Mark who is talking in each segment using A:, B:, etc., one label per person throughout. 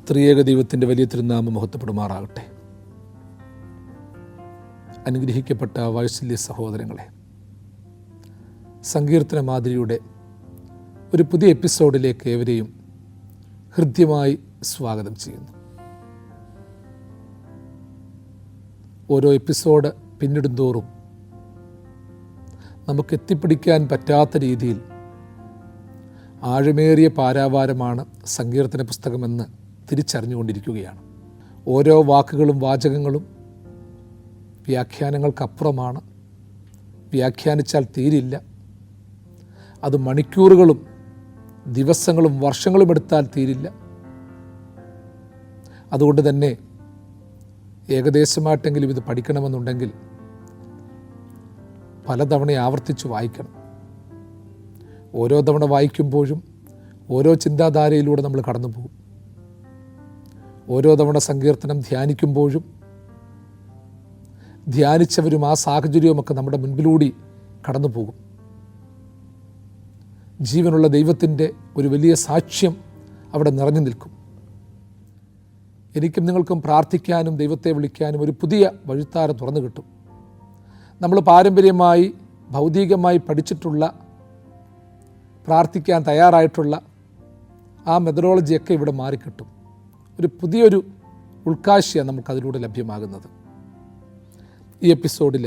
A: ത്രിയേക ദൈവത്തിൻ്റെ വലിയ തിരുനാമം മഹത്വപ്പെടുമാറാകട്ടെ. അനുഗ്രഹിക്കപ്പെട്ട വാത്സല്യ സഹോദരങ്ങളെ, സങ്കീർത്തന മാതിരിയുടെ ഒരു പുതിയ എപ്പിസോഡിലേക്ക് ഏവരെയും ഹൃദ്യമായി സ്വാഗതം ചെയ്യുന്നു. ഓരോ എപ്പിസോഡ് പിന്നിടുന്തോറും നമുക്ക് എത്തിപ്പിടിക്കാൻ പറ്റാത്ത രീതിയിൽ ആഴമേറിയ പാരാവാരമാണ് സങ്കീർത്തന പുസ്തകമെന്ന് തിരിച്ചറിഞ്ഞുകൊണ്ടിരിക്കുകയാണ്. ഓരോ വാക്കുകളും വാചകങ്ങളും വ്യാഖ്യാനങ്ങൾക്കപ്പുറമാണ്. വ്യാഖ്യാനിച്ചാൽ തീരില്ല. അത് മണിക്കൂറുകളും ദിവസങ്ങളും വർഷങ്ങളും എടുത്താൽ തീരില്ല. അതുകൊണ്ട് തന്നെ ഏകദേശമായിട്ടെങ്കിലും ഇത് പഠിക്കണമെന്നുണ്ടെങ്കിൽ പലതവണ ആവർത്തിച്ച് വായിക്കണം. ഓരോ തവണ വായിക്കുമ്പോഴും ഓരോ ചിന്താധാരയിലൂടെ നമ്മൾ കടന്നു പോകും. ഓരോ തവണ സങ്കീർത്തനം ധ്യാനിക്കുമ്പോഴും ധ്യാനിച്ചവരും ആ സാഹചര്യവുമൊക്കെ നമ്മുടെ മുൻപിലൂടെ കടന്നു പോകും. ജീവനുള്ള ദൈവത്തിൻ്റെ ഒരു വലിയ സാക്ഷ്യം അവിടെ നിറഞ്ഞു നിൽക്കും. എനിക്കും നിങ്ങൾക്കും പ്രാർത്ഥിക്കാനും ദൈവത്തെ വിളിക്കാനും ഒരു പുതിയ വഴിത്താര തുറന്നു കിട്ടും. നമ്മൾ പാരമ്പര്യമായി ഭൗതികമായി പഠിച്ചിട്ടുള്ള, പ്രാർത്ഥിക്കാൻ തയ്യാറായിട്ടുള്ള ആ മെത്തഡോളജിയൊക്കെ ഇവിടെ മാറിക്കിട്ടും. ഒരു പുതിയൊരു ഉൾക്കാഴ്ചയാണ് നമുക്കതിലൂടെ ലഭ്യമാകുന്നത്. ഈ എപ്പിസോഡിൽ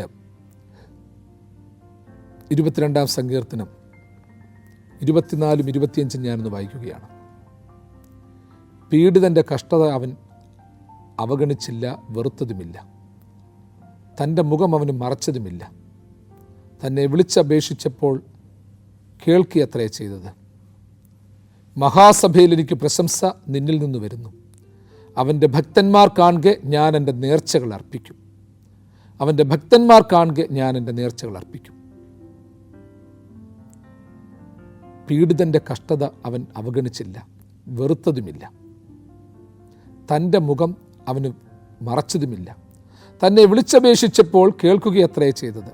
A: 22-ാം സങ്കീർത്തനം 24-ഉം 25-ഉം ഞാനൊന്ന് വായിക്കുകയാണ്. പീഡിതൻ്റെ കഷ്ടത അവൻ അവഗണിച്ചില്ല, വെറുത്തതുമില്ല. തൻ്റെ മുഖം അവന് മറച്ചതുമില്ല. തന്നെ വിളിച്ചപേക്ഷിച്ചപ്പോൾ കേൾക്കിയത്രേ ചെയ്തത്. മഹാസഭയിൽ എനിക്ക് പ്രശംസ നിന്നിൽ നിന്ന് വരുന്നു. അവൻ്റെ ഭക്തന്മാർ കാണുക ഞാൻ എൻ്റെ നേർച്ചകൾ അർപ്പിക്കും. അവൻ്റെ ഭക്തന്മാർ കാണുക ഞാൻ എൻ്റെ നേർച്ചകൾ അർപ്പിക്കും. പീഡിതൻ്റെ കഷ്ടത അവൻ അവഗണിച്ചില്ല, വെറുത്തതുമില്ല. തൻ്റെ മുഖം അവന് മറച്ചതുമില്ല. തന്നെ വിളിച്ചപേക്ഷിച്ചപ്പോൾ കേൾക്കുകയത്രേ ചെയ്തത്.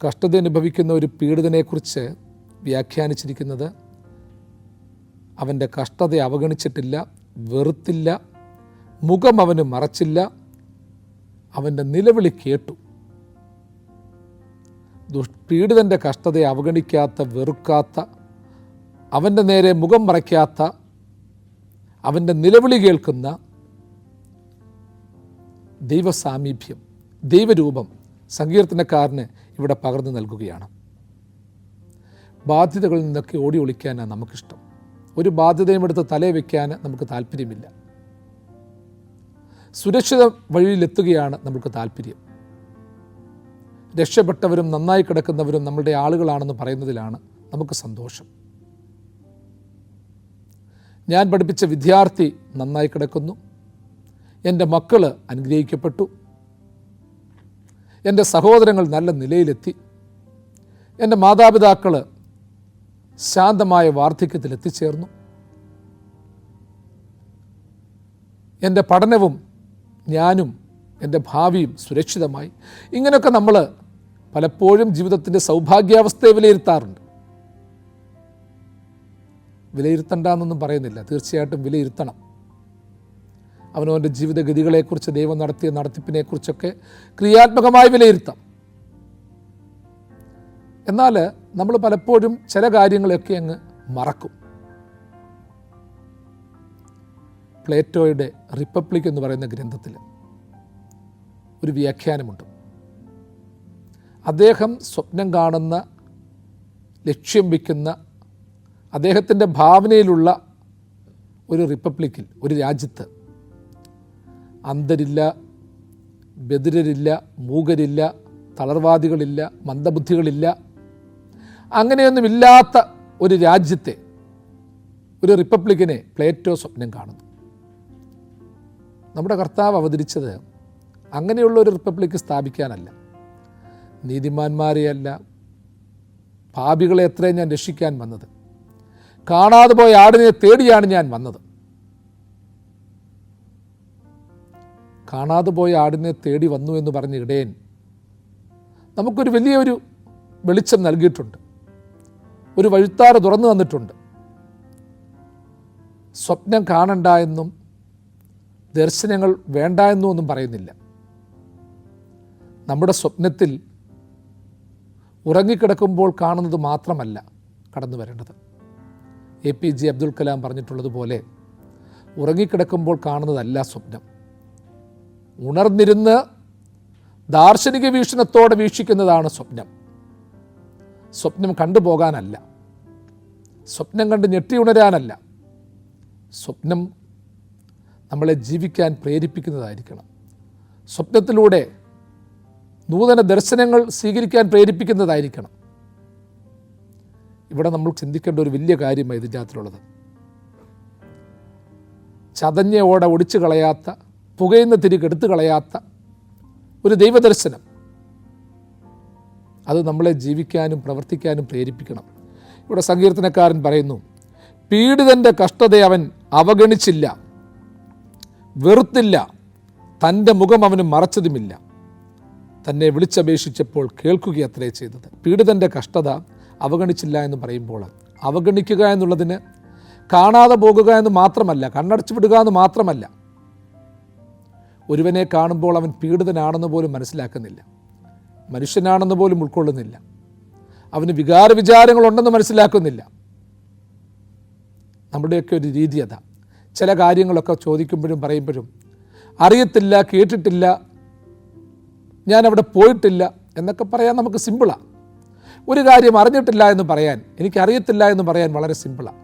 A: കഷ്ടത അനുഭവിക്കുന്ന ഒരു പീഡിതനെക്കുറിച്ച് വ്യാഖ്യാനിച്ചിരിക്കുന്നത് അവൻ്റെ കഷ്ടത അവഗണിച്ചിട്ടില്ല, വെറുത്തില്ല, മുഖം അവന് മറച്ചില്ല, അവൻ്റെ നിലവിളി കേട്ടു. പീഡിതൻ്റെ കഷ്ടതയെ അവഗണിക്കാത്ത, വെറുക്കാത്ത, അവൻ്റെ നേരെ മുഖം മറയ്ക്കാത്ത, അവൻ്റെ നിലവിളി കേൾക്കുന്ന ദൈവസാമീപ്യം, ദൈവരൂപം സങ്കീർത്തനക്കാരന് ഇവിടെ പകർന്നു നൽകുകയാണ്. ബാധ്യതകളിൽ നിന്നൊക്കെ ഓടി ഒളിക്കാനാണ് നമുക്കിഷ്ടം. ഒരു ബാധ്യതയും എടുത്ത് തലേ വയ്ക്കാൻ നമുക്ക് താല്പര്യമില്ല. സുരക്ഷിത വഴിയിലെത്തുകയാണ് നമുക്ക് താല്പര്യം. രക്ഷപ്പെട്ടവരും നന്നായി കിടക്കുന്നവരും നമ്മളുടെ ആളുകളാണെന്ന് പറയുന്നതിലാണ് നമുക്ക് സന്തോഷം. ഞാൻ പഠിപ്പിച്ച വിദ്യാർത്ഥി നന്നായി കിടക്കുന്നു, എൻ്റെ മക്കൾ അനുഗ്രഹിക്കപ്പെട്ടു, എൻ്റെ സഹോദരങ്ങൾ നല്ല നിലയിലെത്തി, എൻ്റെ മാതാപിതാക്കൾ ശാന്തമായ വാർദ്ധക്യത്തിൽ എത്തിച്ചേർന്നു, എൻ്റെ പഠനവും ഞാനും എൻ്റെ ഭാവിയും സുരക്ഷിതമായി. ഇങ്ങനെയൊക്കെ നമ്മൾ പലപ്പോഴും ജീവിതത്തിൻ്റെ സൗഭാഗ്യാവസ്ഥയെ വിലയിരുത്താറുണ്ട്. വിലയിരുത്തണ്ടെന്നൊന്നും പറയുന്നില്ല, തീർച്ചയായിട്ടും വിലയിരുത്തണം. അവനവൻ്റെ ജീവിതഗതികളെക്കുറിച്ച്, ദൈവം നടത്തിയ നടത്തിപ്പിനെക്കുറിച്ചൊക്കെ ക്രിയാത്മകമായി വിലയിരുത്താം. എന്നാൽ നമ്മൾ പലപ്പോഴും ചില കാര്യങ്ങളൊക്കെ അങ്ങ് മറക്കും. പ്ലേറ്റോയുടെ റിപ്പബ്ലിക് എന്ന് പറയുന്ന ഗ്രന്ഥത്തിൽ ഒരു വ്യാഖ്യാനമുണ്ട്. അദ്ദേഹം സ്വപ്നം കാണുന്ന, ലക്ഷ്യം വയ്ക്കുന്ന, അദ്ദേഹത്തിൻ്റെ ഭാവനയിലുള്ള ഒരു റിപ്പബ്ലിക്കിൽ, ഒരു രാജ്യത്ത് അന്ധരില്ല, ബധിരരില്ല, മൂകരില്ല, തളർവാദികളില്ല, മന്ദബുദ്ധികളില്ല, അങ്ങനെയൊന്നുമില്ലാത്ത ഒരു രാജ്യത്തെ, ഒരു റിപ്പബ്ലിക്കിനെ പ്ലേറ്റോ സ്വപ്നം കാണുന്നു. നമ്മുടെ കർത്താവ് അവതരിച്ചത് അങ്ങനെയുള്ള ഒരു റിപ്പബ്ലിക്ക് സ്ഥാപിക്കാനല്ല, നീതിമാന്മാരെയല്ല, പാപികളെ എത്രയും ഞാൻ രക്ഷിക്കാൻ വന്നത്, കാണാതെ പോയ ആടിനെ തേടിയാണ് ഞാൻ വന്നത്. കാണാതെ പോയ ആടിനെ തേടി വന്നു എന്ന് പറഞ്ഞ ഇടയൻ നമുക്കൊരു വലിയൊരു വെളിച്ചം നൽകിയിട്ടുണ്ട്, ഒരു വഴിത്താര തുറന്നു തന്നിട്ടുണ്ട്. സ്വപ്നം കാണണ്ട എന്നും ദർശനങ്ങൾ വേണ്ട എന്നും ഒന്നും പറയുന്നില്ല. നമ്മുടെ സ്വപ്നത്തിൽ ഉറങ്ങിക്കിടക്കുമ്പോൾ കാണുന്നത് മാത്രമല്ല കടന്നു വരേണ്ടത്. APJ അബ്ദുൽ കലാം പറഞ്ഞിട്ടുള്ളതുപോലെ ഉറങ്ങിക്കിടക്കുമ്പോൾ കാണുന്നതല്ല സ്വപ്നം. ഉണർന്നിരുന്ന് ദാർശനിക വീക്ഷണത്തോടെ വീക്ഷിക്കുന്നതാണ് സ്വപ്നം. സ്വപ്നം കണ്ടുപോകാനല്ല, സ്വപ്നം കണ്ട് ഞെട്ടിയുണരാനല്ല. സ്വപ്നം നമ്മളെ ജീവിക്കാൻ പ്രേരിപ്പിക്കുന്നതായിരിക്കണം. സ്വപ്നത്തിലൂടെ നൂതന ദർശനങ്ങൾ സ്വീകരിക്കാൻ പ്രേരിപ്പിക്കുന്നതായിരിക്കണം. ഇവിടെ നമ്മൾ ചിന്തിക്കേണ്ട ഒരു വലിയ കാര്യമാണ് ഇതിൻ്റെ അകത്തുള്ളത്. ചതഞ്ഞ ഓട ഒടിച്ചു കളയാത്ത, പുകയുന്ന തിരി കെടുത്തു കളയാത്ത ഒരു ദൈവദർശനം, അത് നമ്മളെ ജീവിക്കാനും പ്രവർത്തിക്കാനും പ്രേരിപ്പിക്കണം. ഇവിടെ സങ്കീർത്തനക്കാരൻ പറയുന്നു, പീഡിതൻ്റെ കഷ്ടതയെ അവൻ അവഗണിച്ചില്ല, വെറുത്തില്ല, തൻ്റെ മുഖം അവന് മറച്ചതുമില്ല. തന്നെ വിളിച്ചപേക്ഷിച്ചപ്പോൾ കേൾക്കുകയത്രേ ചെയ്തത്. പീഡിതൻ്റെ കഷ്ടത അവഗണിച്ചില്ല എന്ന് പറയുമ്പോൾ, അവഗണിക്കുക എന്നുള്ളതിന് കാണാതെ പോകുക എന്ന് മാത്രമല്ല, കണ്ണടച്ചു വിടുക എന്ന് മാത്രമല്ല. ഒരുവനെ കാണുമ്പോൾ അവൻ പീഡിതനാണെന്ന് പോലും മനസ്സിലാക്കുന്നില്ല, മനുഷ്യനാണെന്ന് പോലും ഉൾക്കൊള്ളുന്നില്ല, അവന് വികാര വിചാരങ്ങളുണ്ടെന്ന് മനസ്സിലാക്കുന്നില്ല. നമ്മുടെയൊക്കെ ഒരു രീതി അതാ. ചില കാര്യങ്ങളൊക്കെ ചോദിക്കുമ്പോഴും പറയുമ്പോഴും അറിയത്തില്ല, കേട്ടിട്ടില്ല, ഞാനവിടെ പോയിട്ടില്ല എന്നൊക്കെ പറയാൻ നമുക്ക് സിമ്പിളാണ്. ഒരു കാര്യം അറിഞ്ഞിട്ടില്ല എന്ന് പറയാൻ, എനിക്കറിയത്തില്ല എന്ന് പറയാൻ വളരെ സിമ്പിളാണ്.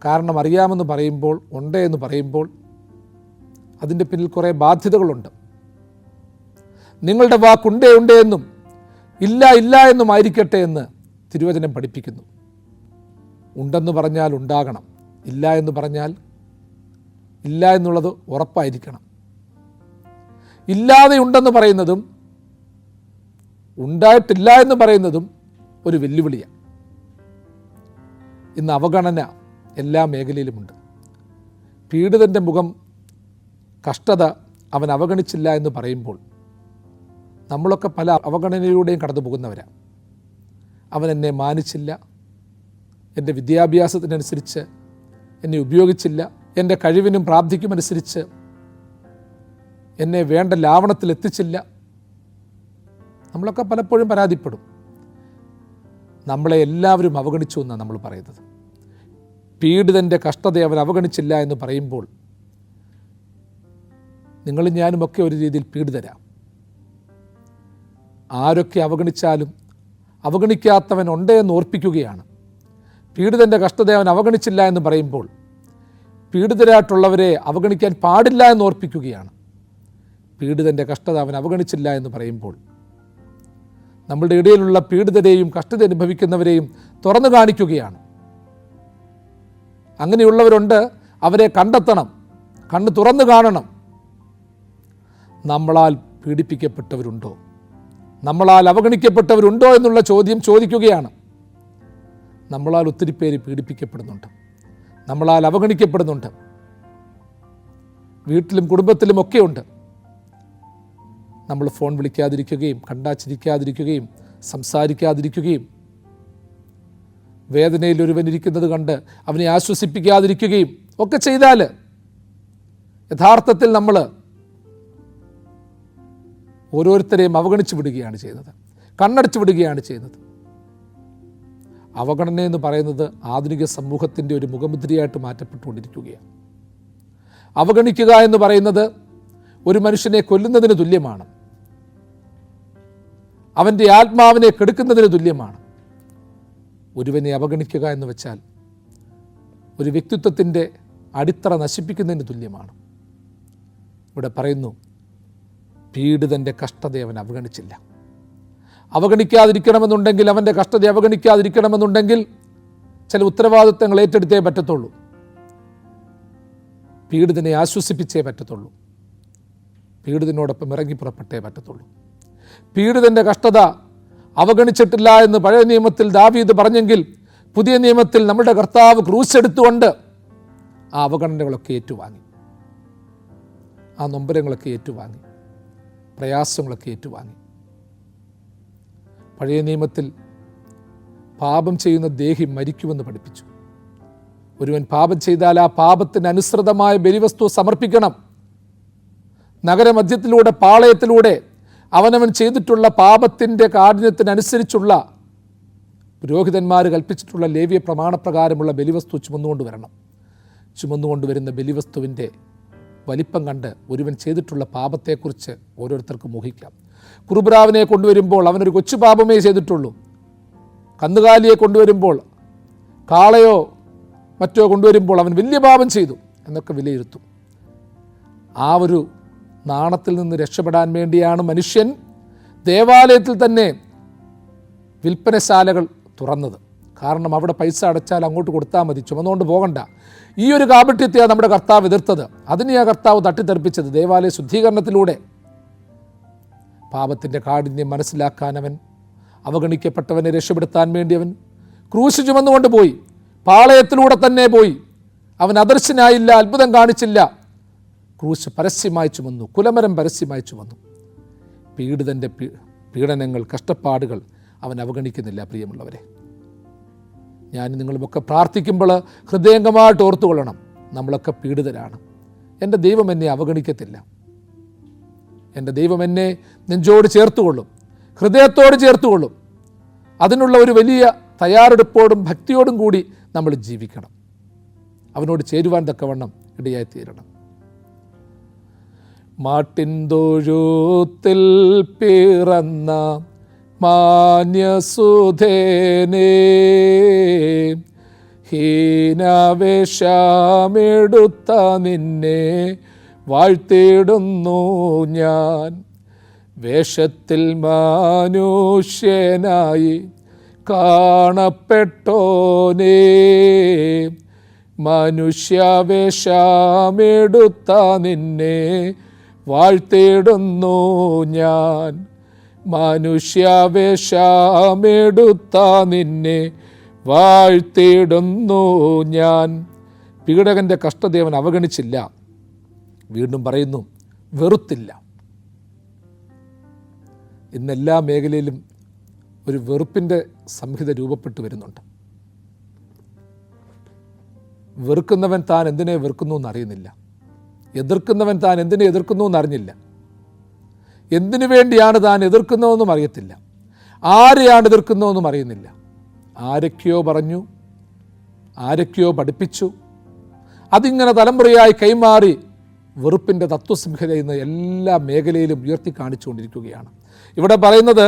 A: കാരണം അറിയാമെന്ന് പറയുമ്പോൾ, ഉണ്ട് എന്ന് പറയുമ്പോൾ അതിൻ്റെ പിന്നിൽ കുറേ ബാധ്യതകളുണ്ട്. നിങ്ങളുടെ വാക്കുണ്ടേ ഉണ്ടേ എന്നും ഇല്ല ഇല്ല എന്നും ആയിരിക്കട്ടെ എന്ന് തിരുവചനം പഠിപ്പിക്കുന്നു. ഉണ്ടെന്ന് പറഞ്ഞാൽ ഉണ്ടാകണം, ഇല്ല എന്ന് പറഞ്ഞാൽ ഇല്ല എന്നുള്ളത് ഉറപ്പായിരിക്കണം. ഇല്ലാതെ ഉണ്ടെന്ന് പറയുന്നതും ഉണ്ടായിട്ടില്ല എന്ന് പറയുന്നതും ഒരു വെല്ലുവിളിയാണ്. ഇന്ന് അവഗണന എല്ലാ മേഖലയിലുമുണ്ട്. പീഡിതൻ്റെ മുഖം, കഷ്ടത അവൻ അവഗണിച്ചില്ല എന്ന് പറയുമ്പോൾ നമ്മളൊക്കെ പല അവഗണനയിലൂടെയും കടന്നു പോകുന്നവരാണ്. അവൻ എന്നെ മാനിച്ചില്ല, എൻ്റെ വിദ്യാഭ്യാസത്തിനനുസരിച്ച് എന്നെ ഉപയോഗിച്ചില്ല, എൻ്റെ കഴിവിനും പ്രാപ്തിക്കുമനുസരിച്ച് എന്നെ വേണ്ട ലാവണത്തിൽ എത്തിച്ചില്ല. നമ്മളൊക്കെ പലപ്പോഴും പരാതിപ്പെടും. നമ്മളെ എല്ലാവരും അവഗണിച്ചു എന്നാണ് നമ്മൾ പറയുന്നത്. പീഡിതൻ്റെ കഷ്ടതയെ അവൻ അവഗണിച്ചില്ല എന്ന് പറയുമ്പോൾ നിങ്ങളും ഞാനുമൊക്കെ ഒരു രീതിയിൽ പീഡിതരാണ്. ആരൊക്കെ അവഗണിച്ചാലും അവഗണിക്കാത്തവൻ ഉണ്ടേ എന്ന് ഓർപ്പിക്കുകയാണ്. പീഡിതൻ്റെ കഷ്ടതയെ അവൻ അവഗണിച്ചില്ല എന്ന് പറയുമ്പോൾ പീഡിതരായിട്ടുള്ളവരെ അവഗണിക്കാൻ പാടില്ല എന്ന് ഓർപ്പിക്കുകയാണ്. പീഡിതൻ്റെ കഷ്ടത അവൻ അവഗണിച്ചില്ല എന്ന് പറയുമ്പോൾ നമ്മളുടെ ഇടയിലുള്ള പീഡിതരെയും കഷ്ടത അനുഭവിക്കുന്നവരെയും തുറന്നു കാണിക്കുകയാണ്. അങ്ങനെയുള്ളവരുണ്ട്, അവരെ കണ്ടെത്തണം, കണ്ണ് തുറന്നു കാണണം. നമ്മളാൽ പീഡിപ്പിക്കപ്പെട്ടവരുണ്ടോ, നമ്മളാൽ അവഗണിക്കപ്പെട്ടവരുണ്ടോ എന്നുള്ള ചോദ്യം ചോദിക്കുകയാണ്. നമ്മളാൽ ഒത്തിരി പേര് പീഡിപ്പിക്കപ്പെടുന്നുണ്ട്, നമ്മളാൽ അവഗണിക്കപ്പെടുന്നുണ്ട്, വീട്ടിലും കുടുംബത്തിലും ഒക്കെയുണ്ട്. നമ്മൾ ഫോൺ വിളിക്കാതിരിക്കുകയും കണ്ടാച്ചിരിക്കാതിരിക്കുകയും സംസാരിക്കാതിരിക്കുകയും വേദനയിൽ ഒരുവൻ ഇരിക്കുന്നത് കണ്ട് അവനെ ആശ്വസിപ്പിക്കാതിരിക്കുകയും ഒക്കെ ചെയ്താൽ യഥാർത്ഥത്തിൽ നമ്മൾ ഓരോരുത്തരെയും അവഗണിച്ചു വിടുകയാണ് ചെയ്യുന്നത്, കണ്ണടച്ചു വിടുകയാണ് ചെയ്യുന്നത്. അവഗണന എന്ന് പറയുന്നത് ആധുനിക സമൂഹത്തിൻ്റെ ഒരു മുഖമുദ്രയായിട്ട് മാറ്റപ്പെട്ടുകൊണ്ടിരിക്കുകയാണ്. അവഗണിക്കുക എന്ന് പറയുന്നത് ഒരു മനുഷ്യനെ കൊല്ലുന്നതിന് തുല്യമാണ്, അവൻ്റെ ആത്മാവിനെ കെടുക്കുന്നതിന് തുല്യമാണ്. ഒരുവനെ അവഗണിക്കുക എന്ന് വെച്ചാൽ ഒരു വ്യക്തിത്വത്തിൻ്റെ അടിത്തറ നശിപ്പിക്കുന്നതിന് തുല്യമാണ്. ഇവിടെ പറയുന്നു, പീഡിതൻ്റെ കഷ്ടതയെ അവൻ അവഗണിച്ചില്ല. അവഗണിക്കാതിരിക്കണമെന്നുണ്ടെങ്കിൽ, അവൻ്റെ കഷ്ടത അവഗണിക്കാതിരിക്കണമെന്നുണ്ടെങ്കിൽ ചില ഉത്തരവാദിത്തങ്ങൾ ഏറ്റെടുത്തേ പറ്റത്തുള്ളൂ. പീഡിതനെ ആശ്വസിപ്പിച്ചേ പറ്റത്തുള്ളൂ, പീഡിതനോടൊപ്പം ഇറങ്ങി പുറപ്പെട്ടേ പറ്റത്തുള്ളൂ. പീഡിതൻ്റെ കഷ്ടത അവഗണിച്ചിട്ടില്ല എന്ന് പഴയ നിയമത്തിൽ ദാവീദ് പറഞ്ഞെങ്കിൽ പുതിയ നിയമത്തിൽ നമ്മുടെ കർത്താവ് ക്രൂശെടുത്തുകൊണ്ട് ആ അവഗണനകളൊക്കെ ഏറ്റുവാങ്ങി, ആ നൊമ്പരങ്ങളൊക്കെ ഏറ്റുവാങ്ങി, പ്രയാസങ്ങളൊക്കെ ഏറ്റുവാങ്ങി. പഴയ നിയമത്തിൽ പാപം ചെയ്യുന്ന ദേഹി മരിക്കുമെന്ന് പഠിപ്പിച്ചു. ഒരുവൻ പാപം ചെയ്താൽ ആ പാപത്തിന് അനുസൃതമായ ബലിവസ്തു സമർപ്പിക്കണം. നഗരമധ്യത്തിലൂടെ, പാളയത്തിലൂടെ അവനവൻ ചെയ്തിട്ടുള്ള പാപത്തിൻ്റെ കാഠിന്യത്തിനനുസരിച്ചുള്ള പുരോഹിതന്മാർ കൽപ്പിച്ചിട്ടുള്ള ലേവ്യ പ്രമാണപ്രകാരമുള്ള ബലിവസ്തു ചുമന്നുകൊണ്ടുവരണം. ചുമന്നുകൊണ്ടുവരുന്ന ബലിവസ്തുവിൻ്റെ വലിപ്പം കണ്ട് ഒരുവൻ ചെയ്തിട്ടുള്ള പാപത്തെക്കുറിച്ച് ഓരോരുത്തർക്കും മോഹിക്കാം. കുറുബ്രാവിനെ കൊണ്ടുവരുമ്പോൾ അവനൊരു കൊച്ചു പാപമേ ചെയ്തിട്ടുള്ളൂ. കന്നുകാലിയെ കൊണ്ടുവരുമ്പോൾ, കാളയോ മറ്റോ കൊണ്ടുവരുമ്പോൾ അവൻ വലിയ പാപം ചെയ്തു എന്നൊക്കെ വിലയിരുത്തും. ആ ഒരു നാണത്തിൽ നിന്ന് രക്ഷപ്പെടാൻ വേണ്ടിയാണ് മനുഷ്യൻ ദേവാലയത്തിൽ തന്നെ വിൽപ്പനശാലകൾ തുറന്നത്. കാരണം അവിടെ പൈസ അടച്ചാൽ അങ്ങോട്ട് കൊടുത്താൽ മതി, ചുമന്നുകൊണ്ട് പോകണ്ട. ഈ ഒരു കാപട്യത്തെയാണ് നമ്മുടെ കർത്താവ് എതിർത്തത്. അതിനെയാണ് കർത്താവ് തട്ടിത്തെറിപ്പിച്ചത് ദേവാലയ ശുദ്ധീകരണത്തിലൂടെ. പാപത്തിൻ്റെ കാഠിന്യം മനസ്സിലാക്കാനവൻ, അവഗണിക്കപ്പെട്ടവനെ രക്ഷപ്പെടുത്താൻ വേണ്ടി അവൻ ക്രൂശ് ചുമന്നുകൊണ്ട് പോയി. പാളയത്തിലൂടെ തന്നെ പോയി. അവൻ അദർശനായില്ല, അത്ഭുതം കാണിച്ചില്ല. ക്രൂശ് പരസ്യമായി ചുമന്നു, കുലമരം പരസ്യമായി ചുമന്നു. പീഡിതൻ്റെ പീഡനങ്ങൾ, കഷ്ടപ്പാടുകൾ അവൻ അവഗണിക്കുന്നില്ല. പ്രിയമുള്ളവരെ, ഞാൻ നിങ്ങളുമൊക്കെ പ്രാർത്ഥിക്കുമ്പോൾ ഹൃദയംഗമായിട്ട് ഓർത്തുകൊള്ളണം, നമ്മളൊക്കെ പീഡിതരാണ്. എൻ്റെ ദൈവം എന്നെ അവഗണിക്കത്തില്ല. എൻ്റെ ദൈവം എന്നെ നെഞ്ചോട് ചേർത്തുകൊള്ളും, ഹൃദയത്തോട് ചേർത്തുകൊള്ളും. അതിനുള്ള ഒരു വലിയ തയ്യാറെടുപ്പോടും ഭക്തിയോടും കൂടി നമ്മൾ ജീവിക്കണം. അവനോട് ചേരുവാൻ തക്കവണ്ണം ഇടയായിത്തീരണം. മാട്ടിൻതൊഴുത്തിൽ പിറന്ന മാന്യസുധേനേ, ഹീനവേഷമെടുത്ത നിന്നെ വാഴ്ത്തിടുന്നു ഞാൻ. വേഷത്തിൽ മനുഷ്യനായി കാണപ്പെട്ടോനേ, മനുഷ്യവേഷമെടുത്ത നിന്നെ വാഴ്ത്തിടുന്നു ഞാൻ. മനുഷ്യവേഷമെടുത്ത നിന്നെ വാഴ്ത്തിടുന്നു ഞാൻ. പീഡകൻ്റെ കഷ്ടദേവൻ അവഗണിച്ചില്ല. വീണ്ടും പറയുന്നു, വെറുത്തില്ല. ഇന്നെല്ലാ മേഖലയിലും ഒരു വെറുപ്പിൻ്റെ സംഹിത രൂപപ്പെട്ടു വരുന്നുണ്ട്. വെറുക്കുന്നവൻ താൻ എന്തിനെ വെറുക്കുന്നു എന്നറിയുന്നില്ല. എതിർക്കുന്നവൻ താൻ എന്തിനെ എതിർക്കുന്നു എന്നറിഞ്ഞില്ല. എന്തിനു വേണ്ടിയാണ് താൻ എതിർക്കുന്നതെന്നും അറിയത്തില്ല. ആരെയാണ് എതിർക്കുന്നതെന്നും അറിയുന്നില്ല. ആരൊക്കെയോ പറഞ്ഞു, ആരൊക്കെയോ പഠിപ്പിച്ചു, അതിങ്ങനെ തലമുറയായി കൈമാറി വെറുപ്പിൻ്റെ തത്വസംഹിത ഇന്ന് എല്ലാ മേഖലയിലും ഉയർത്തി കാണിച്ചുകൊണ്ടിരിക്കുകയാണ്. ഇവിടെ പറയുന്നത്,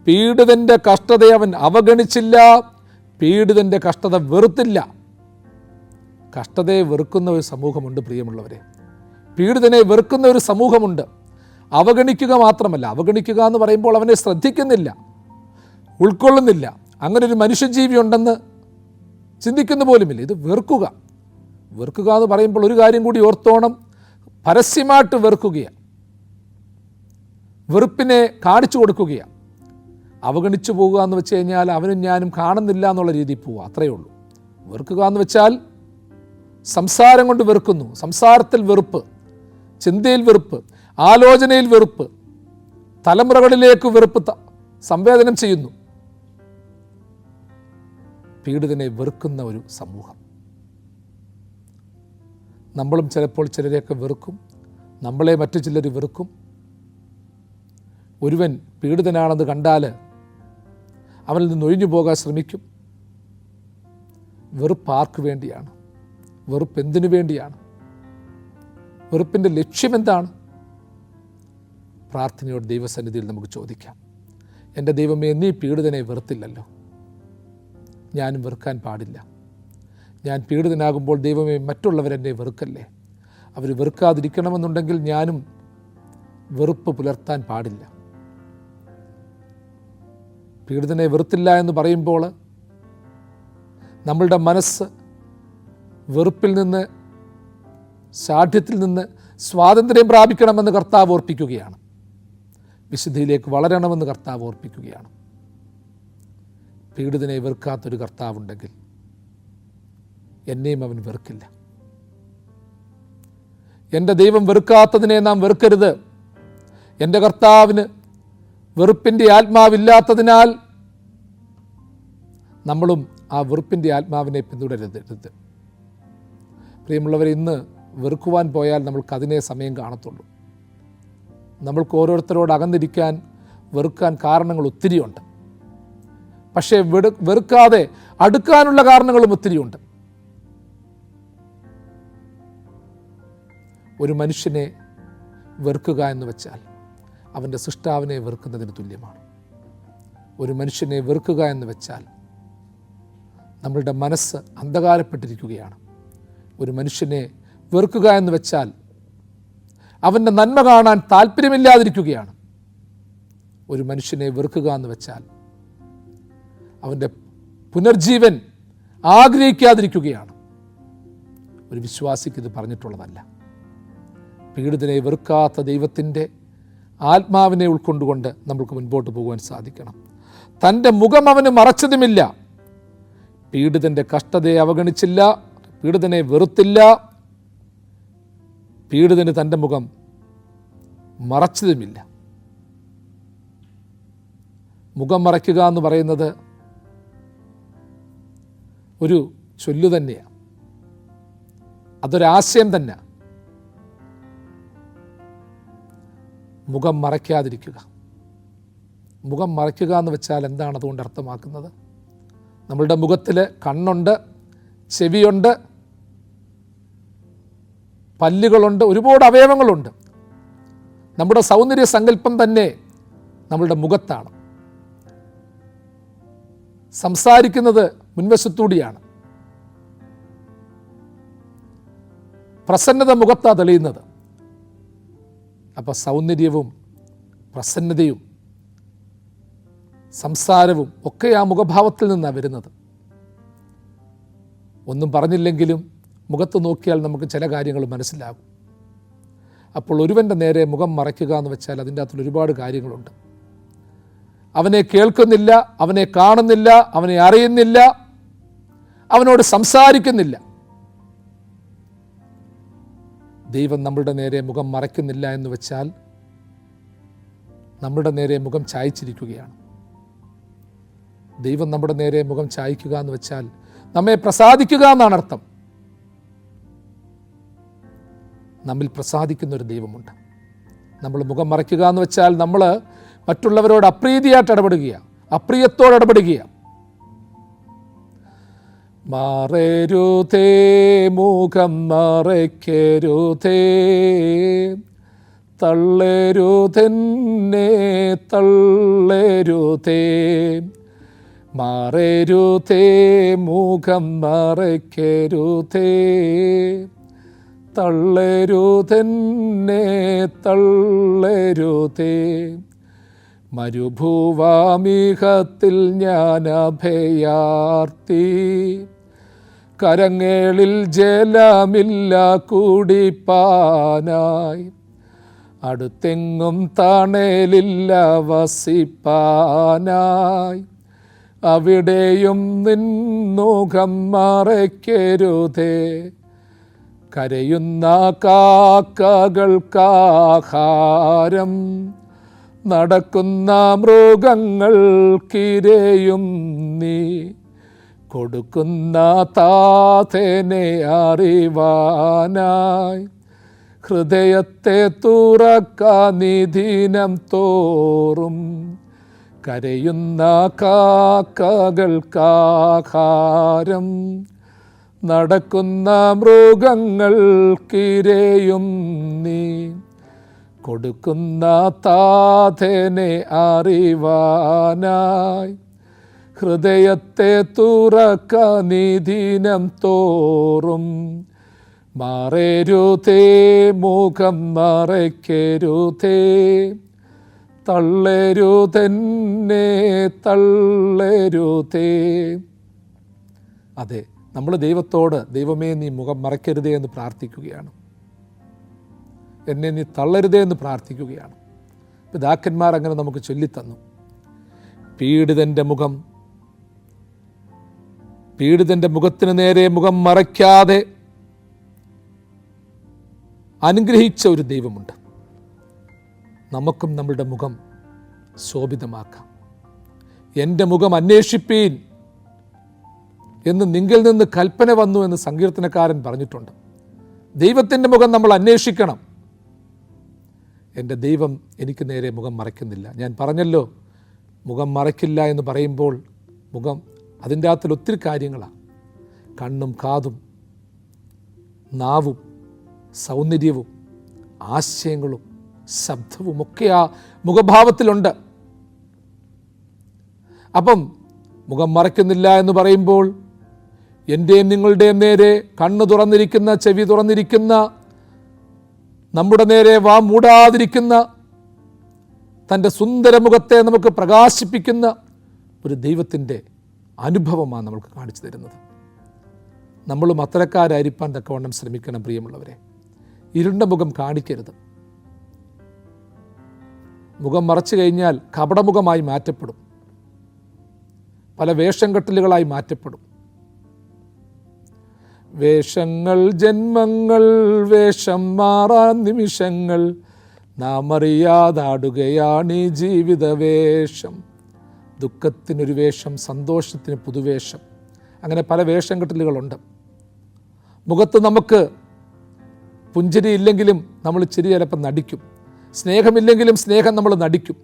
A: പീഡിതൻ്റെ കഷ്ടതയെ അവൻ അവഗണിച്ചില്ല, പീഡിതൻ്റെ കഷ്ടത വെറുത്തില്ല. കഷ്ടതയെ വെറുക്കുന്ന ഒരു സമൂഹമുണ്ട് പ്രിയമുള്ളവരെ. പീഡിതനെ വെറുക്കുന്ന ഒരു സമൂഹമുണ്ട്. അവഗണിക്കുക മാത്രമല്ല, അവഗണിക്കുക എന്ന് പറയുമ്പോൾ അവനെ ശ്രദ്ധിക്കുന്നില്ല, ഉൾക്കൊള്ളുന്നില്ല. അങ്ങനെ ഒരു മനുഷ്യജീവി ഉണ്ടെന്ന് ചിന്തിക്കുന്ന പോലുമില്ല. ഇത് വെറുക്കുക. വെറുക്കുക എന്ന് പറയുമ്പോൾ ഒരു കാര്യം കൂടി ഓർത്തോണം, പരസ്യമായിട്ട് വെറുക്കുകയാണ്, വെറുപ്പിനെ കാണിച്ചു കൊടുക്കുകയാണ്. അവഗണിച്ചു പോകുക എന്ന് വെച്ച് കഴിഞ്ഞാൽ അവനും ഞാനും കാണുന്നില്ല എന്നുള്ള രീതിയിൽ പോവുക, അത്രയേ ഉള്ളൂ. വെറുക്കുക എന്ന് വെച്ചാൽ സംസാരം കൊണ്ട് വെറുക്കുന്നു. സംസാരത്തിൽ വെറുപ്പ്, ചിന്തയിൽ വെറുപ്പ്, ആലോചനയിൽ വെറുപ്പ്, തലമുറകളിലേക്ക് വെറുപ്പ് സംവേദനം ചെയ്യുന്നു. പീഡിതനെ വെറുക്കുന്ന ഒരു സമൂഹം. നമ്മളും ചിലപ്പോൾ ചിലരെയൊക്കെ വെറുക്കും, നമ്മളെ മറ്റു ചിലർ വെറുക്കും. ഒരുവൻ പീഡിതനാണെന്ന് കണ്ടാൽ അവനിൽ നിന്ന് ഒഴിഞ്ഞു പോകാൻ ശ്രമിക്കും. വെറുപ്പ് ആർക്ക് വേണ്ടിയാണ്? വെറുപ്പ് എന്തിനു വേണ്ടിയാണ്? വെറുപ്പിൻ്റെ ലക്ഷ്യമെന്താണ്? പ്രാർത്ഥനയോട് ദൈവസന്നിധിയിൽ നമുക്ക് ചോദിക്കാം. എൻ്റെ ദൈവമേ, നീ പീഡിതനെ വെറുത്തില്ലല്ലോ, ഞാനും വെറുക്കാൻ പാടില്ല. ഞാൻ പീഡിതനാകുമ്പോൾ ദൈവമേ, മറ്റുള്ളവരെന്നെ വെറുക്കല്ലേ. അവർ വെറുക്കാതിരിക്കണമെന്നുണ്ടെങ്കിൽ ഞാനും വെറുപ്പ് പുലർത്താൻ പാടില്ല. പീഡിതനെ വെറുത്തില്ല എന്ന് പറയുമ്പോൾ നമ്മളുടെ മനസ്സ് വെറുപ്പിൽ നിന്ന്, ശാഠ്യത്തിൽ നിന്ന് സ്വാതന്ത്ര്യം പ്രാപിക്കണമെന്ന് കർത്താവ് ഓർപ്പിക്കുകയാണ്. വിശുദ്ധിയിലേക്ക് വളരണമെന്ന് കർത്താവ് ഓർപ്പിക്കുകയാണ്. പീഡിതനെ വെറുക്കാത്തൊരു കർത്താവുണ്ടെങ്കിൽ എന്നെയും അവൻ വെറുക്കില്ല. എൻ്റെ ദൈവം വെറുക്കാത്തതിനെ നാം വെറുക്കരുത്. എൻ്റെ കർത്താവിന് വെറുപ്പിൻ്റെ ആത്മാവില്ലാത്തതിനാൽ നമ്മളും ആ വെറുപ്പിൻ്റെ ആത്മാവിനെ പിന്തുടരരുത്. പ്രിയമുള്ളവരെ, ഇന്ന് വെറുക്കുവാൻ പോയാൽ നമ്മൾക്ക് അതിനെ സമയം കാണത്തുള്ളൂ. നമ്മൾക്ക് ഓരോരുത്തരോട് അകന്നിരിക്കാൻ, വെറുക്കാൻ കാരണങ്ങൾ ഒത്തിരിയുണ്ട്. പക്ഷേ വെറുക്കാതെ അടുക്കാനുള്ള കാരണങ്ങളും ഒത്തിരിയുണ്ട്. ഒരു മനുഷ്യനെ വെറുക്കുക എന്ന് വെച്ചാൽ അവൻ്റെ സൃഷ്ടാവിനെ വെറുക്കുന്നതിന് തുല്യമാണ്. ഒരു മനുഷ്യനെ വെറുക്കുക എന്ന് വെച്ചാൽ നമ്മളുടെ മനസ്സ് അന്ധകാരപ്പെട്ടിരിക്കുകയാണ്. ഒരു മനുഷ്യനെ വെറുക്കുക എന്ന് വെച്ചാൽ അവൻ്റെ നന്മ കാണാൻ താല്പര്യമില്ലാതിരിക്കുകയാണ്. ഒരു മനുഷ്യനെ വെറുക്കുക എന്ന് വെച്ചാൽ അവൻ്റെ പുനർജീവൻ ആഗ്രഹിക്കാതിരിക്കുകയാണ്. ഒരു വിശ്വാസിക്ക് ഇത് പറഞ്ഞിട്ടുള്ളതല്ല. പീഡിതനെ വെറുക്കാത്ത ദൈവത്തിൻ്റെ ആത്മാവിനെ ഉൾക്കൊണ്ടുകൊണ്ട് നമുക്ക് മുൻപോട്ട് പോകുവാൻ സാധിക്കണം. തൻ്റെ മുഖം അവന് മറച്ചതുമില്ല. പീഡിതൻ്റെ കഷ്ടതയെ അവഗണിച്ചില്ല, പീഡിതനെ വെറുത്തില്ല. പീഡിതന് തൻ്റെ മുഖം മറച്ചതുമില്ല. മുഖം മറയ്ക്കുക എന്ന് പറയുന്നത് ഒരു ചൊല്ലു തന്നെയാണ്, അതൊരാശയം തന്നെ. മുഖം മറയ്ക്കാതിരിക്കുക. മുഖം മറയ്ക്കുക എന്ന് വെച്ചാൽ എന്താണ് അതുകൊണ്ട് അർത്ഥമാക്കുന്നത്? നമ്മളുടെ മുഖത്തിൽ കണ്ണുണ്ട്, ചെവിയുണ്ട്, പല്ലുകളുണ്ട്, ഒരുപാട് അവയവങ്ങളുണ്ട്. നമ്മുടെ സൗന്ദര്യ സങ്കല്പം തന്നെ നമ്മളുടെ മുഖത്താണ്. സംസാരിക്കുന്നത് മുൻവശത്തൂടിയാണ്. പ്രസന്നത മുഖത്താണ് തെളിയുന്നത്. അപ്പോൾ സൗന്ദര്യവും പ്രസന്നതയും സംസാരവും ഒക്കെ ആ മുഖഭാവത്തിൽ നിന്നാണ് വരുന്നത്. ഒന്നും പറഞ്ഞില്ലെങ്കിലും മുഖത്ത് നോക്കിയാൽ നമുക്ക് ചില കാര്യങ്ങൾ മനസ്സിലാകും. അപ്പോൾ ഒരുവൻ്റെ നേരെ മുഖം മറയ്ക്കുക എന്ന് വെച്ചാൽ അതിൻ്റെ അകത്തുള്ള ഒരുപാട് കാര്യങ്ങളുണ്ട്. അവനെ കേൾക്കുന്നില്ല, അവനെ കാണുന്നില്ല, അവനെ അറിയുന്നില്ല, അവനോട് സംസാരിക്കുന്നില്ല. ദൈവം നമ്മളുടെ നേരെ മുഖം മറയ്ക്കുന്നില്ല എന്ന് വെച്ചാൽ നമ്മുടെ നേരെ മുഖം ചായ്ച്ചിരിക്കുകയാണ്. ദൈവം നമ്മുടെ നേരെ മുഖം ചായ്ക്കുക എന്ന് വെച്ചാൽ നമ്മെ പ്രസാദിക്കുക എന്നാണ് അർത്ഥം. നമ്മിൽ പ്രസാദിക്കുന്നൊരു ദൈവമുണ്ട്. നമ്മൾ മുഖം മറയ്ക്കുക എന്ന് വെച്ചാൽ നമ്മൾ മറ്റുള്ളവരോട് അപ്രീതിയായിട്ട് ഇടപെടുകയാണ്, അപ്രിയത്തോട് ഇടപെടുകയാണ്. മറരുതേ മുഖം മറയ്ക്കരുതേ, തള്ളരുതെന്നെ തള്ളരുതേ. മറരുതേ മുഖം മറയ്ക്കരുതേ, തള്ളരുതെന്നെ തള്ളരുതേ. മരുഭൂവാമിഹത്തിൽ ഞാൻ അഭയാർത്തി, കരങ്ങളിൽ ജലമില്ല കുടിപ്പാനായി, അടുത്തെങ്ങും തണലില്ല വസിപ്പാനായി. അവിടെയും നിന്നുകം മറയ്ക്കരുതേ, കരയുന്ന കാക്കകൾക്കാഹാരം, നടക്കുന്ന മൃഗങ്ങൾക്കിരയും നീ, കൊടുക്കുന്ന താതനെ അറിവാനായി. ഹൃദയത്തെ തുറക്കാനിദിനം തോറും, കരയുന്ന കാക്കകൾക്കാഹാരം, നടക്കുന്ന മൃഗങ്ങൾക്കിരയും നീ, കൊടുക്കുന്ന താതനെ അറിവാനായി. ഹൃദയത്തെ തുറക്കാനിദിനം തോറും, മറരുതേ മുഖം മറയ്ക്കരുതേ, തള്ളരുതെന്നെ തള്ളരുതേ. അതെ, നമ്മൾ ദൈവത്തോട് ദൈവമേ നീ മുഖം മറയ്ക്കരുതേ എന്ന് പ്രാർത്ഥിക്കുകയാണ്. എന്നെ നീ തള്ളരുതേ എന്ന് പ്രാർത്ഥിക്കുകയാണ്. പിതാക്കന്മാർ അങ്ങനെ നമുക്ക് ചൊല്ലിത്തന്നു. പീഡിതൻ്റെ മുഖത്തിന് നേരെ മുഖം മറയ്ക്കാതെ അനുഗ്രഹിച്ച ഒരു ദൈവമുണ്ട്. നമുക്കും നമ്മളുടെ മുഖം ശോഭിതമാക്കാം. എൻ്റെ മുഖം അന്വേഷിപ്പീൻ എന്ന് നിങ്കിൽ നിന്ന് കൽപ്പന വന്നു എന്ന് സങ്കീർത്തനക്കാരൻ പറഞ്ഞിട്ടുണ്ട്. ദൈവത്തിൻ്റെ മുഖം നമ്മൾ അന്വേഷിക്കണം. എൻ്റെ ദൈവം എനിക്ക് നേരെ മുഖം മറയ്ക്കുന്നില്ല. ഞാൻ പറഞ്ഞല്ലോ, മുഖം മറയ്ക്കില്ല എന്ന് പറയുമ്പോൾ മുഖം അതിൻ്റെ അകത്തിൽ ഒത്തിരി കാര്യങ്ങളാണ്. കണ്ണും കാതും നാവും സൗന്ദര്യവും ആശയങ്ങളും ശബ്ദവും ഒക്കെ ആ മുഖഭാവത്തിലുണ്ട്. അപ്പം മുഖം മറയ്ക്കുന്നില്ല എന്ന് പറയുമ്പോൾ എൻ്റെയും നിങ്ങളുടെയും നേരെ കണ്ണ് തുറന്നിരിക്കുന്ന, ചെവി തുറന്നിരിക്കുന്ന, നമ്മുടെ നേരെ വാ മൂടാതിരിക്കുന്ന, തൻ്റെ സുന്ദരമുഖത്തെ നമുക്ക് പ്രകാശിപ്പിക്കുന്ന ഒരു ദൈവത്തിൻ്റെ അനുഭവമാണ് നമ്മൾക്ക് കാണിച്ചു തരുന്നത്. നമ്മളും അത്തരക്കാരായിരിക്കാൻ തക്കവണ്ണം ശ്രമിക്കണം പ്രിയമുള്ളവരെ. ഇരുണ്ട മുഖം കാണിക്കരുത്. മുഖം മറച്ചു കഴിഞ്ഞാൽ കപടമുഖമായി മാറ്റപ്പെടും, പല വേഷം കെട്ടലുകളായി മാറ്റപ്പെടും. വേഷങ്ങൾ ജന്മങ്ങൾ, വേഷം മാറാൻ നിമിഷങ്ങൾ, നാം അറിയാതാടുകയാണ് ഈ ജീവിത വേഷം. ദുഃഖത്തിനൊരു വേഷം, സന്തോഷത്തിന് പുതുവേഷം, അങ്ങനെ പല വേഷം കെട്ടലുകളുണ്ട്. മുഖത്ത് നമുക്ക് പുഞ്ചിരി ഇല്ലെങ്കിലും നമ്മൾ ചിരി ചിലപ്പോൾ നടിക്കും, സ്നേഹമില്ലെങ്കിലും സ്നേഹം നമ്മൾ നടിക്കും.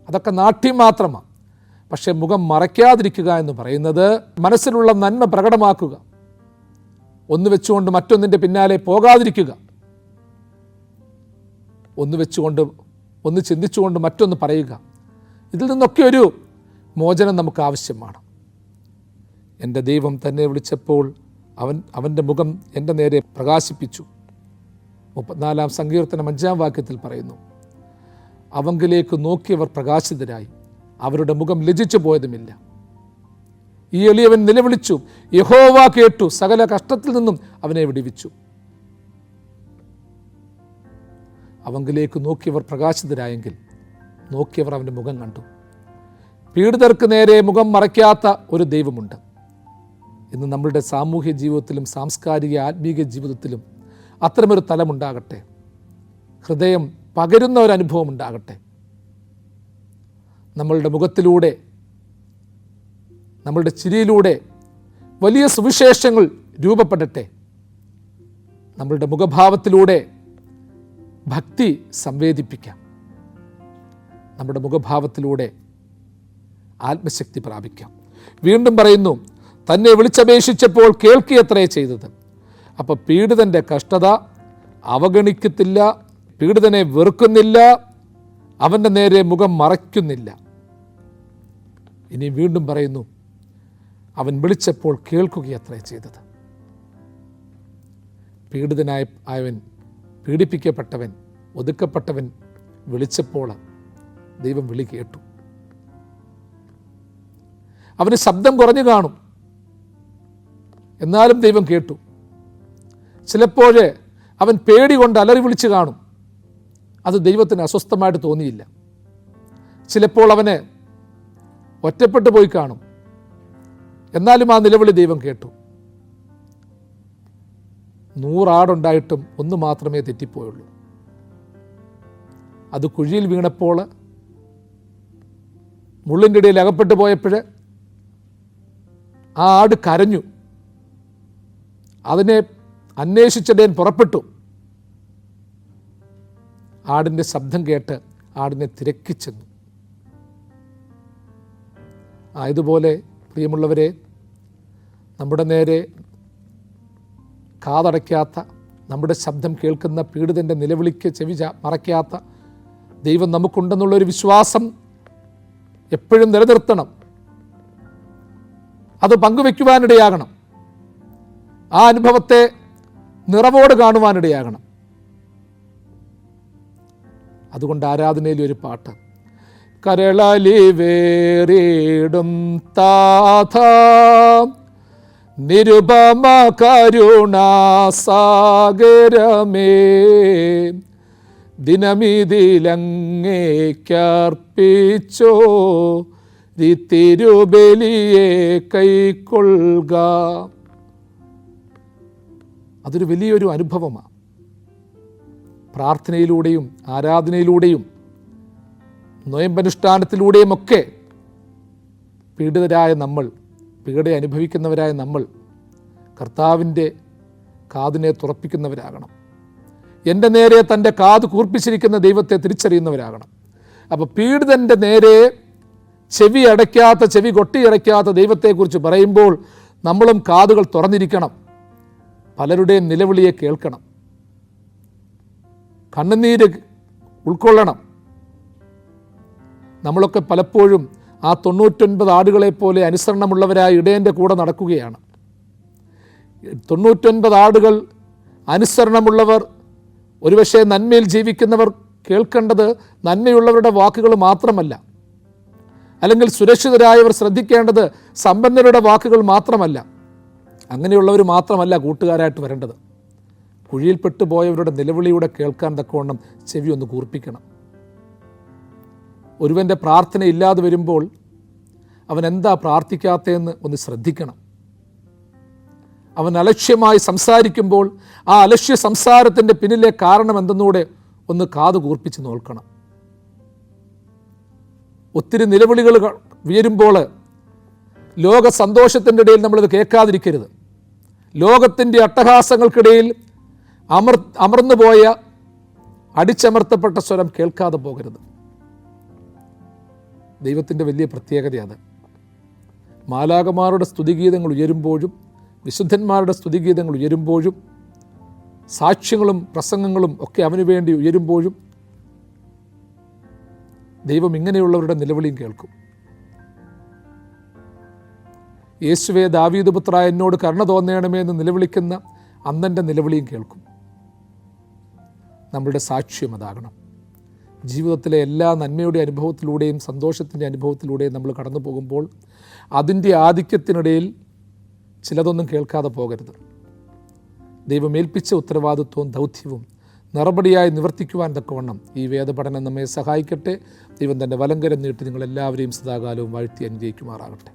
A: അതൊക്കെ നാട്യം മാത്രമാണ്. പക്ഷേ മുഖം മറയ്ക്കാതിരിക്കുക എന്ന് പറയുന്നത് മനസ്സിലുള്ള നന്മ പ്രകടമാക്കുക, ഒന്ന് വെച്ചുകൊണ്ട് മറ്റൊന്നിൻ്റെ പിന്നാലെ പോകാതിരിക്കുക, ഒന്ന് വെച്ചുകൊണ്ട് ഒന്ന് ചിന്തിച്ചുകൊണ്ട് മറ്റൊന്ന് പറയുക. ഇതിൽ നിന്നൊക്കെ ഒരു മോചനം നമുക്ക് ആവശ്യമാണ്. എൻ്റെ ദൈവം തന്നെ വിളിച്ചപ്പോൾ അവൻ്റെ മുഖം എൻ്റെ നേരെ പ്രകാശിപ്പിച്ചു. 34-ാം സങ്കീർത്തനം 5-ാം വാക്യത്തിൽ പറയുന്നു, അവങ്കിലേക്ക് നോക്കിയവർ പ്രകാശിതരായി, അവരുടെ മുഖം ലജ്ജിച്ചു പോയതുമില്ല. ഈ എളിയവൻ നിലവിളിച്ചു, യഹോവ കേട്ടു, സകല കഷ്ടത്തിൽ നിന്നും അവനെ വിടുവിച്ചു. അവങ്കിലേക്ക് നോക്കിയവർ പ്രകാശിതരായെങ്കിൽ നോക്കിയവർ അവൻ്റെ മുഖം കണ്ടു. പീഡിതർക്ക് നേരെ മുഖം മറയ്ക്കാത്ത ഒരു ദൈവമുണ്ട്. ഇന്ന് നമ്മളുടെ സാമൂഹ്യ ജീവിതത്തിലും സാംസ്കാരിക ആത്മീക ജീവിതത്തിലും അത്തരമൊരു തലമുണ്ടാകട്ടെ. ഹൃദയം പകരുന്ന ഒരു അനുഭവം ഉണ്ടാകട്ടെ. നമ്മളുടെ മുഖത്തിലൂടെ, നമ്മളുടെ ചിരിയിലൂടെ വലിയ സുവിശേഷങ്ങൾ രൂപപ്പെടട്ടെ. നമ്മളുടെ മുഖഭാവത്തിലൂടെ ഭക്തി സംവേദിപ്പിക്കാം. നമ്മുടെ മുഖഭാവത്തിലൂടെ ആത്മശക്തി പ്രാപിക്കാം. വീണ്ടും പറയുന്നു, തന്നെ വിളിച്ചപേക്ഷിച്ചപ്പോൾ കേൾക്കുകയത്രേ ചെയ്തത്. അപ്പോൾ പീഡിതൻ്റെ കഷ്ടത അവഗണിക്കത്തില്ല, പീഡിതനെ വെറുക്കുന്നില്ല, അവൻ്റെ നേരെ മുഖം മറയ്ക്കുന്നില്ല. ഇനി വീണ്ടും പറയുന്നു, അവൻ വിളിച്ചപ്പോൾ കേൾക്കുകയത്രേ ചെയ്തത്. പീഡിതനായവൻ, പീഡിപ്പിക്കപ്പെട്ടവൻ, ഒതുക്കപ്പെട്ടവൻ വിളിച്ചപ്പോൾ ദൈവം വിളി കേട്ടു. അവന് ശബ്ദം കുറഞ്ഞു കാണും, എന്നാലും ദൈവം കേട്ടു. ചിലപ്പോൾ അവൻ പേടി കൊണ്ട് അലറി വിളിച്ച് കാണും, അത് ദൈവത്തിന് അസ്വസ്ഥമായിട്ട് തോന്നിയില്ല. ചിലപ്പോൾ അവന് ഒറ്റപ്പെട്ടു പോയി കാണും, എന്നാലും ആ നിലവിളി ദൈവം കേട്ടു. 100 ആടുണ്ടായിട്ടും ഒന്ന് മാത്രമേ തെറ്റിപ്പോയുള്ളൂ. അത് കുഴിയിൽ വീണപ്പോൾ, മുള്ളിൻ്റെ ഇടയിൽ അകപ്പെട്ടു പോയപ്പോൾ ആ ആട് കരഞ്ഞു. അതിനെ അന്വേഷിച്ചിടയൻ പുറപ്പെട്ടു. ആടിൻ്റെ ശബ്ദം കേട്ട് ആടിനെ തിരക്കിച്ചെന്നു. ആയതുപോലെ പ്രിയമുള്ളവരെ, നമ്മുടെ നേരെ കാതടയ്ക്കാത്ത, നമ്മുടെ ശബ്ദം കേൾക്കുന്ന പീഡിതൻ്റെ നിലവിളിക്ക് ചെവി മറയ്ക്കാത്ത ദൈവം നമുക്കുണ്ടെന്നുള്ളൊരു വിശ്വാസം എപ്പോഴും നിലനിർത്തണം. അത് പങ്കുവെക്കുവാനിടയാകണം. ആ അനുഭവത്തെ നിറവോട് കാണുവാനിടയാകണം. അതുകൊണ്ട് ആരാധനയിൽ ഒരു പാട്ട്, കരളലി വേറിടും താഥ നിരുപമ കരുണാസാഗരമേ, ദിനമിതിലങ്ങേക്കർപ്പിച്ചോ തിരുബലിയെ കൈക്കൊള്ളുക. അതൊരു വലിയൊരു അനുഭവമാണ്. പ്രാർത്ഥനയിലൂടെയും ആരാധനയിലൂടെയും നൊയമ്പനുഷ്ഠാനത്തിലൂടെയും ഒക്കെ പീഡിതരായ നമ്മൾ, പീഡ അനുഭവിക്കുന്നവരായ നമ്മൾ കർത്താവിൻ്റെ കാതിനെ തുറപ്പിക്കുന്നവരാകണം. എൻ്റെ നേരെ തൻ്റെ കാത് കൂർപ്പിച്ചിരിക്കുന്ന ദൈവത്തെ തിരിച്ചറിയുന്നവരാകണം. അപ്പോൾ പീഡിതൻ്റെ നേരെ ചെവി കൊട്ടിയടയ്ക്കാത്ത ദൈവത്തെക്കുറിച്ച് പറയുമ്പോൾ നമ്മളും കാതുകൾ തുറന്നിരിക്കണം. പലരുടെയും നിലവിളിയെ കേൾക്കണം, കണ്ണുനീര് ഉൾക്കൊള്ളണം. നമ്മളൊക്കെ പലപ്പോഴും ആ 99 ആടുകളെപ്പോലെ അനുസരണമുള്ളവരായ ഇടയൻ്റെ കൂടെ നടക്കുകയാണ്. 99 ആടുകൾ അനുസരണമുള്ളവർ, ഒരുപക്ഷെ നന്മയിൽ ജീവിക്കുന്നവർ കേൾക്കേണ്ടത് നന്മയുള്ളവരുടെ വാക്കുകൾ മാത്രമല്ല, അല്ലെങ്കിൽ സുരക്ഷിതരായവർ ശ്രദ്ധിക്കേണ്ടത് സമ്പന്നരുടെ വാക്കുകൾ മാത്രമല്ല. അങ്ങനെയുള്ളവർ മാത്രമല്ല കൂട്ടുകാരായിട്ട് വരേണ്ടത്. കുഴിയിൽപ്പെട്ടു പോയവരുടെ നിലവിളിയുടെ കേൾക്കാൻ തക്കവണ്ണം ചെവി ഒന്ന് കൂർപ്പിക്കണം. ഒരുവൻ്റെ പ്രാർത്ഥന ഇല്ലാതെ വരുമ്പോൾ അവൻ എന്താ പ്രാർത്ഥിക്കാത്തതെന്ന് ഒന്ന് ശ്രദ്ധിക്കണം. അവൻ അലക്ഷ്യമായി സംസാരിക്കുമ്പോൾ ആ അലക്ഷ്യ സംസാരത്തിൻ്റെ പിന്നിലെ കാരണം എന്തെന്നൂടെ ഒന്ന് കാത് കൂർപ്പിച്ച് നോക്കണം. ഒത്തിരി നിലവിളികൾ ഉയരുമ്പോൾ ലോക സന്തോഷത്തിൻ്റെ ഇടയിൽ നമ്മളത് കേൾക്കാതിരിക്കരുത്. ലോകത്തിൻ്റെ അട്ടഹാസങ്ങൾക്കിടയിൽ അമർന്നുപോയ അടിച്ചമർത്തപ്പെട്ട സ്വരം കേൾക്കാതെ പോകരുത്. ദൈവത്തിൻ്റെ വലിയ പ്രത്യേകതയാണ്. മാലാകമാരുടെ സ്തുതിഗീതങ്ങൾ ഉയരുമ്പോഴും വിശുദ്ധന്മാരുടെ സ്തുതിഗീതങ്ങൾ ഉയരുമ്പോഴും സാക്ഷ്യങ്ങളും പ്രസംഗങ്ങളും ഒക്കെ അവന് വേണ്ടി ഉയരുമ്പോഴും ദൈവം ഇങ്ങനെയുള്ളവരുടെ നിലവിളിയും കേൾക്കും. യേശുവേ ദാവീദ് പുത്രാ എന്നോട് കരുണ തോന്നണമേ എന്ന് നിലവിളിക്കുന്ന അന്നൻ്റെ നിലവിളിയും കേൾക്കും. നമ്മളുടെ സാക്ഷ്യം അതാകണം. ജീവിതത്തിലെ എല്ലാ നന്മയുടെ അനുഭവത്തിലൂടെയും സന്തോഷത്തിൻ്റെ അനുഭവത്തിലൂടെയും നമ്മൾ കടന്നു പോകുമ്പോൾ അതിൻ്റെ ആധിക്യത്തിനിടയിൽ ചിലതൊന്നും കേൾക്കാതെ പോകരുത്. ദൈവം ഏൽപ്പിച്ച ഉത്തരവാദിത്വവും ദൗത്യവും നടപടിയായി നിവർത്തിക്കുവാൻ തക്കവണ്ണം ഈ വേദപഠനം നമ്മെ സഹായിക്കട്ടെ. ദൈവം തൻ്റെ വലങ്കരം നീട്ടി നിങ്ങളെല്ലാവരെയും സദാകാലവും വാഴ്ത്തി അനുഗ്രഹിക്കുമാറാകട്ടെ.